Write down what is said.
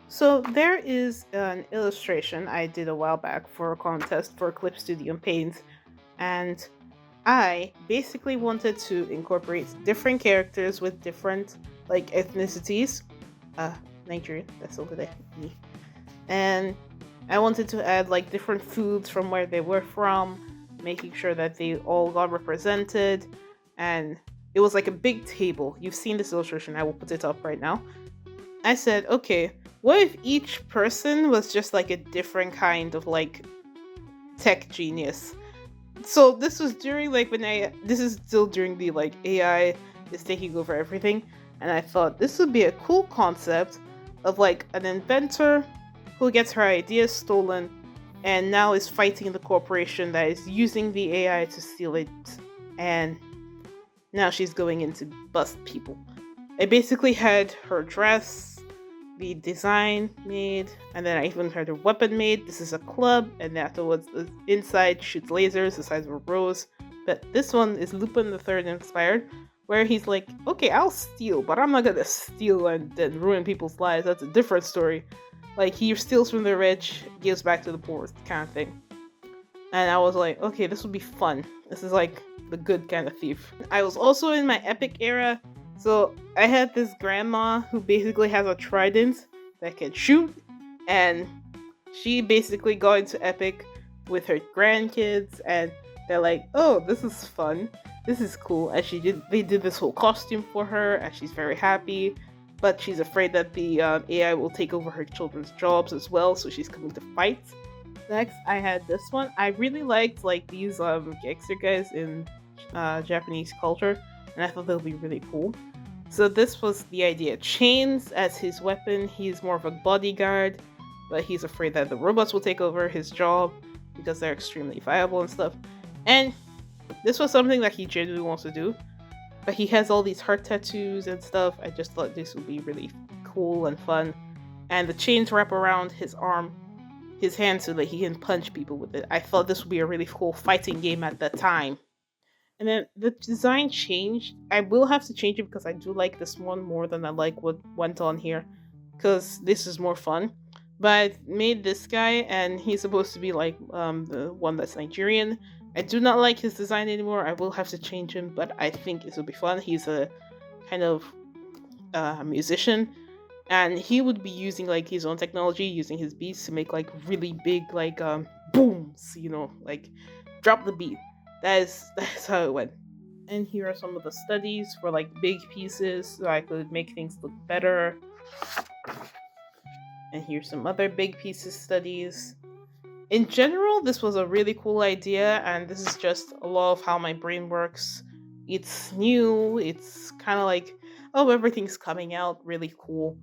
So there is an illustration I did a while back for a contest for Clip Studio Paint, and I basically wanted to incorporate different characters with different like ethnicities. Uh, Nigerian, that's over there. Me. And I wanted to add like different foods from where they were from, making sure that they all got represented. And it was like a big table. You've seen this illustration. I will put it up right now. I said, okay, what if each person was just like a different kind of like tech genius? So this was during like when this is still during the like AI is taking over everything, and I thought this would be a cool concept of like an inventor who gets her ideas stolen and now is fighting the corporation that is using the AI to steal it, and now she's going in to bust people. I basically had her dress, the design made, and then I even had her weapon made. This is a club, and afterwards the inside shoots lasers the size of a rose. But this one is Lupin the Third inspired, where he's like, okay, I'll steal, but I'm not gonna steal and then ruin people's lives. That's a different story. Like he steals from the rich, gives back to the poor, kind of thing. And I was like, okay, this would be fun. This is like the good kind of thief. I was also in my epic era, so I had this grandma who basically has a trident that can shoot, and she basically got into epic with her grandkids, and they're like, oh, this is fun, this is cool, and they did this whole costume for her, and she's very happy. But she's afraid that the AI will take over her children's jobs as well, so she's coming to fight. Next, I had this one. I really liked like these gangster guys in Japanese culture, and I thought they would be really cool. So this was the idea. Chains as his weapon. He's more of a bodyguard, but he's afraid that the robots will take over his job because they're extremely viable and stuff. And this was something that he genuinely wants to do, but he has all these heart tattoos and stuff. I just thought this would be really cool and fun. And the chains wrap around his arm, his hand, so that he can punch people with it. I thought this would be a really cool fighting game at the time. And then the design changed. I will have to change it because I do like this one more than I like what went on here. Because this is more fun. But I made this guy, and he's supposed to be like the one that's Nigerian. I do not like his design anymore. I will have to change him, but I think this will be fun. He's a kind of musician, and he would be using like his own technology, using his beats to make like really big like booms, like drop the beat. That's how it went. And here are some of the studies for like big pieces so I could make things look better. And here's some other big pieces studies. In general, this was a really cool idea, and this is just a lot of how my brain works. It's new, it's kind of like, oh, everything's coming out really cool.